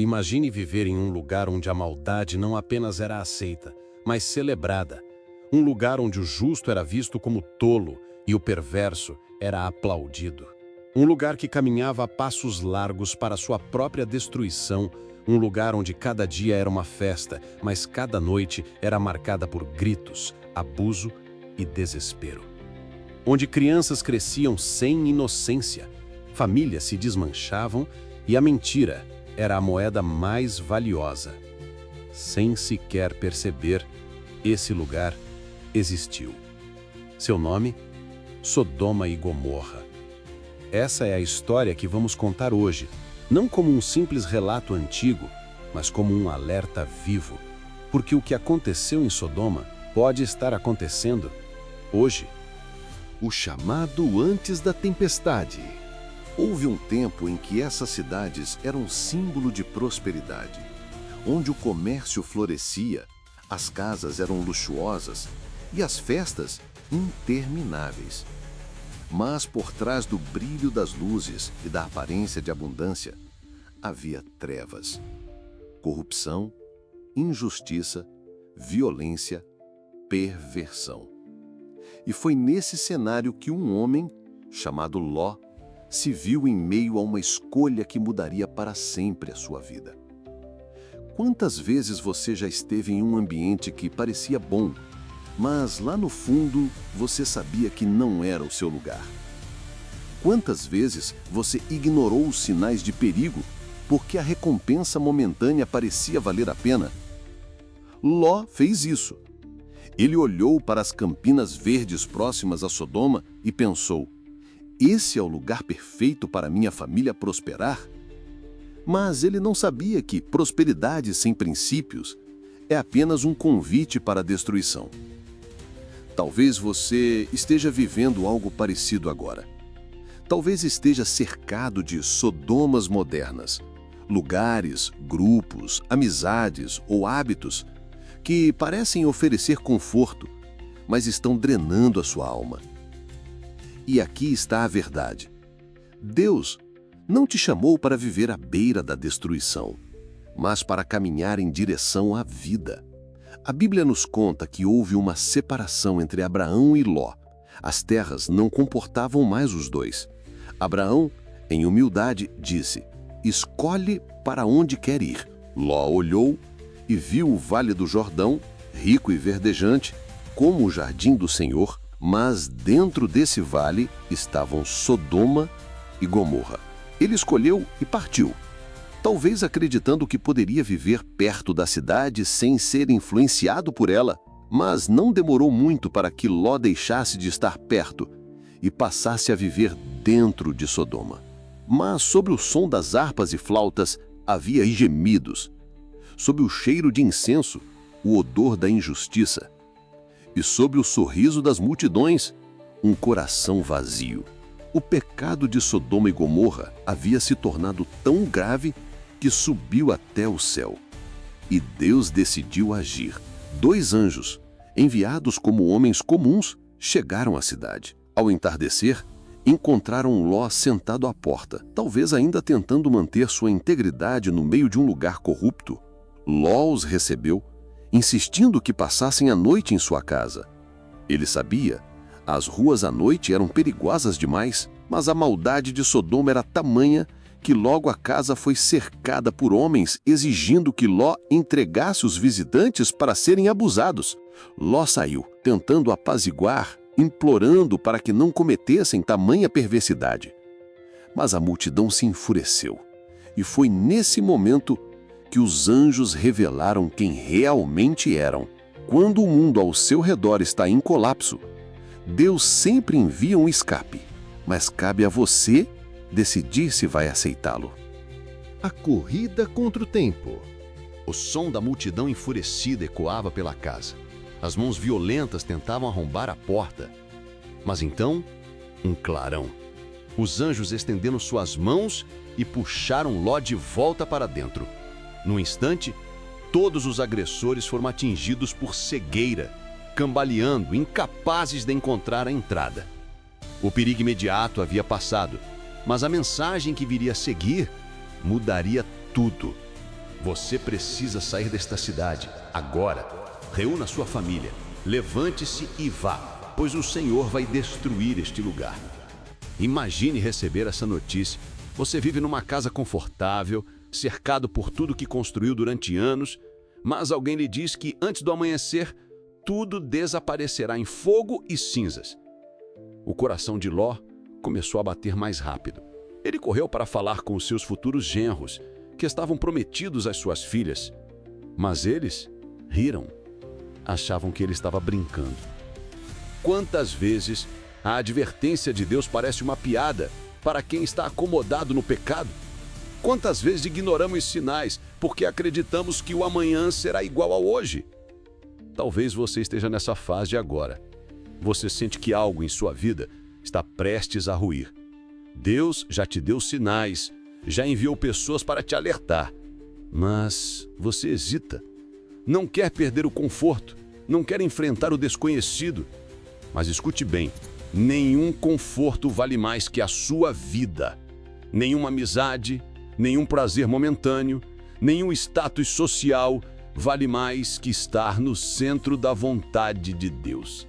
Imagine viver em um lugar onde a maldade não apenas era aceita, mas celebrada. Um lugar onde o justo era visto como tolo e o perverso era aplaudido. Um lugar que caminhava a passos largos para sua própria destruição. Um lugar onde cada dia era uma festa, mas cada noite era marcada por gritos, abuso e desespero. Onde crianças cresciam sem inocência, famílias se desmanchavam e a mentira era a moeda mais valiosa. Sem sequer perceber, esse lugar existiu. Seu nome? Sodoma e Gomorra. Essa é a história que vamos contar hoje, não como um simples relato antigo, mas como um alerta vivo, porque o que aconteceu em Sodoma pode estar acontecendo hoje. O chamado antes da tempestade. Houve um tempo em que essas cidades eram símbolo de prosperidade, onde o comércio florescia, as casas eram luxuosas e as festas intermináveis. Mas por trás do brilho das luzes e da aparência de abundância, havia trevas, corrupção, injustiça, violência, perversão. E foi nesse cenário que um homem, chamado Ló, se viu em meio a uma escolha que mudaria para sempre a sua vida. Quantas vezes você já esteve em um ambiente que parecia bom, mas lá no fundo você sabia que não era o seu lugar? Quantas vezes você ignorou os sinais de perigo porque a recompensa momentânea parecia valer a pena? Ló fez isso. Ele olhou para as campinas verdes próximas a Sodoma e pensou: esse é o lugar perfeito para minha família prosperar? Mas ele não sabia que prosperidade sem princípios é apenas um convite para a destruição. Talvez você esteja vivendo algo parecido agora. Talvez esteja cercado de Sodomas modernas, lugares, grupos, amizades ou hábitos que parecem oferecer conforto, mas estão drenando a sua alma. E aqui está a verdade. Deus não te chamou para viver à beira da destruição, mas para caminhar em direção à vida. A Bíblia nos conta que houve uma separação entre Abraão e Ló. As terras não comportavam mais os dois. Abraão, em humildade, disse: escolhe para onde quer ir. Ló olhou e viu o Vale do Jordão, rico e verdejante, como o jardim do Senhor, mas dentro desse vale estavam Sodoma e Gomorra. Ele escolheu e partiu, talvez acreditando que poderia viver perto da cidade sem ser influenciado por ela, mas não demorou muito para que Ló deixasse de estar perto e passasse a viver dentro de Sodoma. Mas sobre o som das harpas e flautas havia gemidos, sob o cheiro de incenso, o odor da injustiça, e sob o sorriso das multidões, um coração vazio. O pecado de Sodoma e Gomorra havia se tornado tão grave que subiu até o céu. E Deus decidiu agir. 2 anjos, enviados como homens comuns, chegaram à cidade. Ao entardecer, encontraram Ló sentado à porta, talvez ainda tentando manter sua integridade no meio de um lugar corrupto. Ló os recebeu, insistindo que passassem a noite em sua casa. Ele sabia, as ruas à noite eram perigosas demais, mas a maldade de Sodoma era tamanha que logo a casa foi cercada por homens exigindo que Ló entregasse os visitantes para serem abusados. Ló saiu, tentando apaziguar, implorando para que não cometessem tamanha perversidade. Mas a multidão se enfureceu, e foi nesse momento que os anjos revelaram quem realmente eram. Quando o mundo ao seu redor está em colapso, Deus sempre envia um escape, mas cabe a você decidir se vai aceitá-lo. A corrida contra o tempo. O som da multidão enfurecida ecoava pela casa. As mãos violentas tentavam arrombar a porta. Mas então, um clarão. Os anjos estenderam suas mãos e puxaram Ló de volta para dentro. Num instante, todos os agressores foram atingidos por cegueira, cambaleando, incapazes de encontrar a entrada. O perigo imediato havia passado, mas a mensagem que viria a seguir mudaria tudo. Você precisa sair desta cidade, agora. Reúna sua família, levante-se e vá, pois o Senhor vai destruir este lugar. Imagine receber essa notícia. Você vive numa casa confortável, cercado por tudo que construiu durante anos, mas alguém lhe diz que antes do amanhecer, tudo desaparecerá em fogo e cinzas. O coração de Ló começou a bater mais rápido. Ele correu para falar com os seus futuros genros, que estavam prometidos às suas filhas. Mas eles riram. Achavam que ele estava brincando. Quantas vezes a advertência de Deus parece uma piada para quem está acomodado no pecado? Quantas vezes ignoramos sinais porque acreditamos que o amanhã será igual ao hoje? Talvez você esteja nessa fase agora. Você sente que algo em sua vida está prestes a ruir. Deus já te deu sinais, já enviou pessoas para te alertar. Mas você hesita. Não quer perder o conforto, não quer enfrentar o desconhecido. Mas escute bem, nenhum conforto vale mais que a sua vida. Nenhuma amizade, nenhum prazer momentâneo, nenhum status social vale mais que estar no centro da vontade de Deus.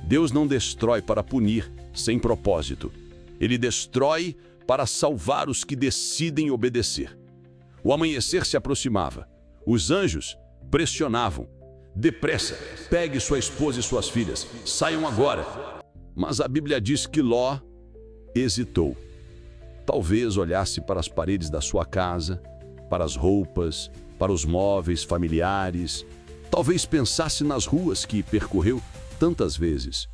Deus não destrói para punir, sem propósito. Ele destrói para salvar os que decidem obedecer. O amanhecer se aproximava. Os anjos pressionavam. Depressa, pegue sua esposa e suas filhas, saiam agora. Mas a Bíblia diz que Ló hesitou. Talvez olhasse para as paredes da sua casa, para as roupas, para os móveis familiares. Talvez pensasse nas ruas que percorreu tantas vezes.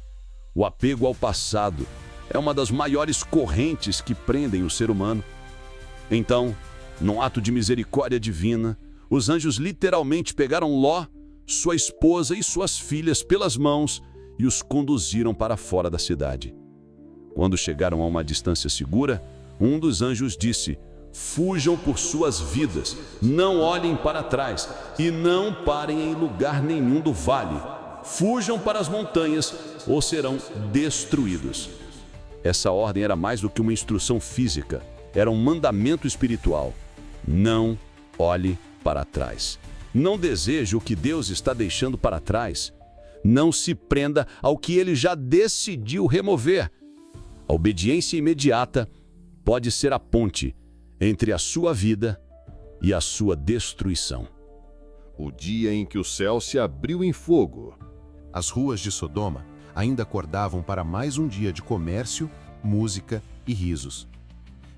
O apego ao passado é uma das maiores correntes que prendem o ser humano. Então, num ato de misericórdia divina, os anjos literalmente pegaram Ló, sua esposa e suas filhas pelas mãos e os conduziram para fora da cidade. Quando chegaram a uma distância segura, um dos anjos disse: "Fujam por suas vidas, não olhem para trás e não parem em lugar nenhum do vale. Fujam para as montanhas ou serão destruídos." Essa ordem era mais do que uma instrução física, era um mandamento espiritual. Não olhe para trás. Não deseje o que Deus está deixando para trás. Não se prenda ao que Ele já decidiu remover. A obediência imediata pode ser a ponte entre a sua vida e a sua destruição. O dia em que o céu se abriu em fogo. As ruas de Sodoma ainda acordavam para mais um dia de comércio, música e risos.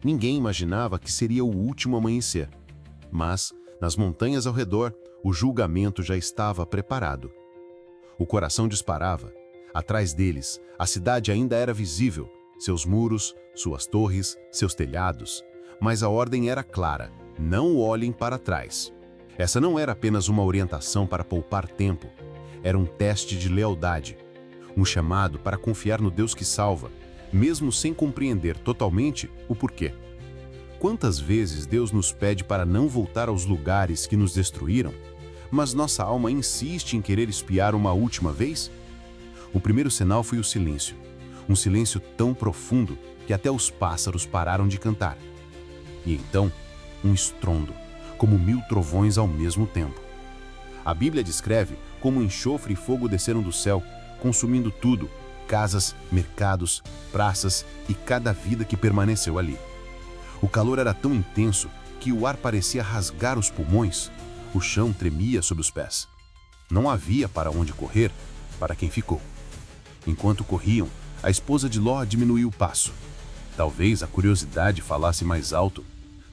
Ninguém imaginava que seria o último amanhecer. Mas, nas montanhas ao redor, o julgamento já estava preparado. O coração disparava. Atrás deles, a cidade ainda era visível, seus muros, suas torres, seus telhados. Mas a ordem era clara: não olhem para trás. Essa não era apenas uma orientação para poupar tempo. Era um teste de lealdade. Um chamado para confiar no Deus que salva, mesmo sem compreender totalmente o porquê. Quantas vezes Deus nos pede para não voltar aos lugares que nos destruíram, mas nossa alma insiste em querer espiar uma última vez? O primeiro sinal foi o silêncio. Um silêncio tão profundo que até os pássaros pararam de cantar. E então, um estrondo, como 1000 trovões ao mesmo tempo. A Bíblia descreve como enxofre e fogo desceram do céu, consumindo tudo, casas, mercados, praças e cada vida que permaneceu ali. O calor era tão intenso que o ar parecia rasgar os pulmões, o chão tremia sob os pés. Não havia para onde correr para quem ficou. Enquanto corriam, a esposa de Ló diminuiu o passo. Talvez a curiosidade falasse mais alto,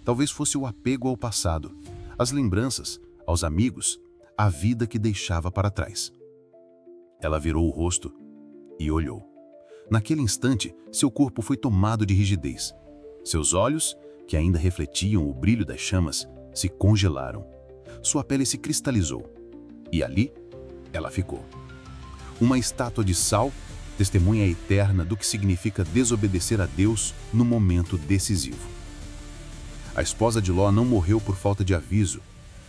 talvez fosse o apego ao passado, às lembranças, aos amigos, à vida que deixava para trás. Ela virou o rosto e olhou. Naquele instante, seu corpo foi tomado de rigidez. Seus olhos, que ainda refletiam o brilho das chamas, se congelaram. Sua pele se cristalizou. E ali, ela ficou. Uma estátua de sal, testemunha eterna do que significa desobedecer a Deus no momento decisivo. A esposa de Ló não morreu por falta de aviso.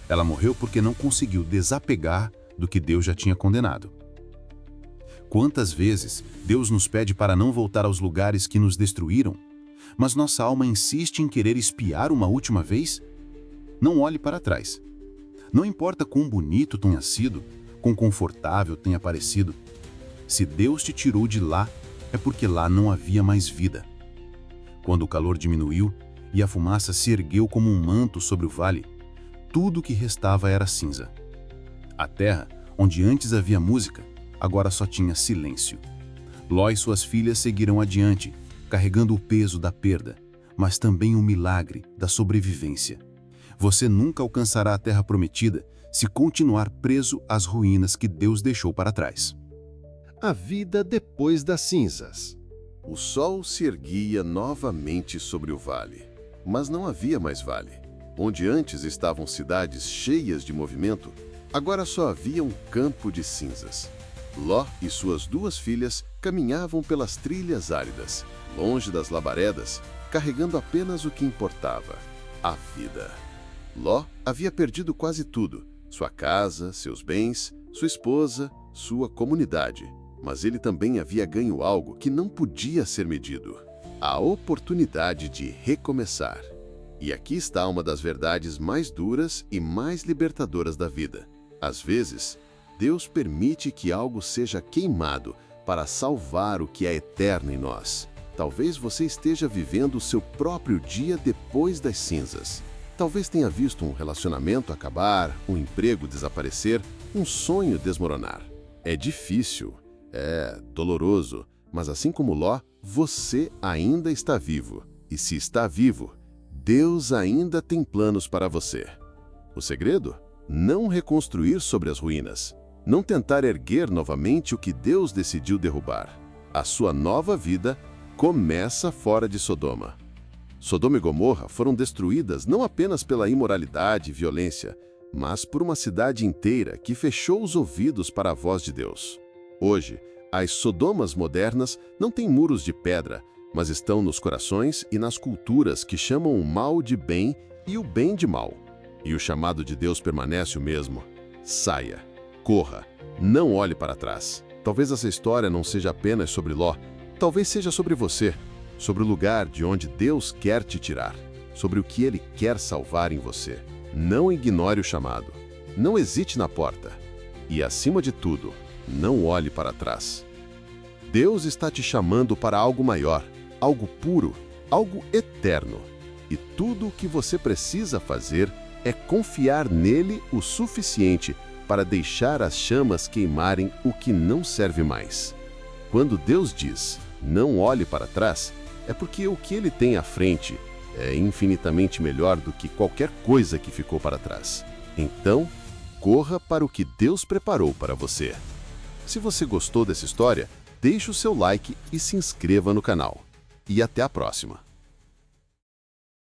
Ela morreu porque não conseguiu desapegar do que Deus já tinha condenado. Quantas vezes Deus nos pede para não voltar aos lugares que nos destruíram, mas nossa alma insiste em querer espiar uma última vez? não olhe para trás. Não importa quão bonito tenha sido, quão confortável tenha parecido. Se Deus te tirou de lá, é porque lá não havia mais vida. Quando o calor diminuiu e a fumaça se ergueu como um manto sobre o vale, tudo o que restava era cinza. A terra, onde antes havia música, agora só tinha silêncio. Ló e suas filhas seguiram adiante, carregando o peso da perda, mas também o milagre da sobrevivência. Você nunca alcançará a terra prometida se continuar preso às ruínas que Deus deixou para trás. A vida depois das cinzas. O sol se erguia novamente sobre o vale, mas não havia mais vale. Onde antes estavam cidades cheias de movimento, agora só havia um campo de cinzas. Ló e suas 2 filhas caminhavam pelas trilhas áridas, longe das labaredas, carregando apenas o que importava: a vida. Ló havia perdido quase tudo: sua casa, seus bens, sua esposa, sua comunidade. Mas ele também havia ganho algo que não podia ser medido: a oportunidade de recomeçar. E aqui está uma das verdades mais duras e mais libertadoras da vida. Às vezes, Deus permite que algo seja queimado para salvar o que é eterno em nós. Talvez você esteja vivendo o seu próprio dia depois das cinzas. Talvez tenha visto um relacionamento acabar, um emprego desaparecer, um sonho desmoronar. É difícil, é doloroso, mas assim como Ló, você ainda está vivo. E se está vivo, Deus ainda tem planos para você. O segredo? Não reconstruir sobre as ruínas. Não tentar erguer novamente o que Deus decidiu derrubar. A sua nova vida começa fora de Sodoma. Sodoma e Gomorra foram destruídas não apenas pela imoralidade e violência, mas por uma cidade inteira que fechou os ouvidos para a voz de Deus. Hoje, as Sodomas modernas não têm muros de pedra, mas estão nos corações e nas culturas que chamam o mal de bem e o bem de mal. E o chamado de Deus permanece o mesmo: saia, corra, não olhe para trás. Talvez essa história não seja apenas sobre Ló, talvez seja sobre você, sobre o lugar de onde Deus quer te tirar, sobre o que Ele quer salvar em você. Não ignore o chamado, não hesite na porta e, acima de tudo, não olhe para trás. Deus está te chamando para algo maior, algo puro, algo eterno. E tudo o que você precisa fazer é confiar nele o suficiente para deixar as chamas queimarem o que não serve mais. Quando Deus diz, não olhe para trás, é porque o que Ele tem à frente é infinitamente melhor do que qualquer coisa que ficou para trás. Então, corra para o que Deus preparou para você. Se você gostou dessa história, deixe o seu like e se inscreva no canal. E até a próxima!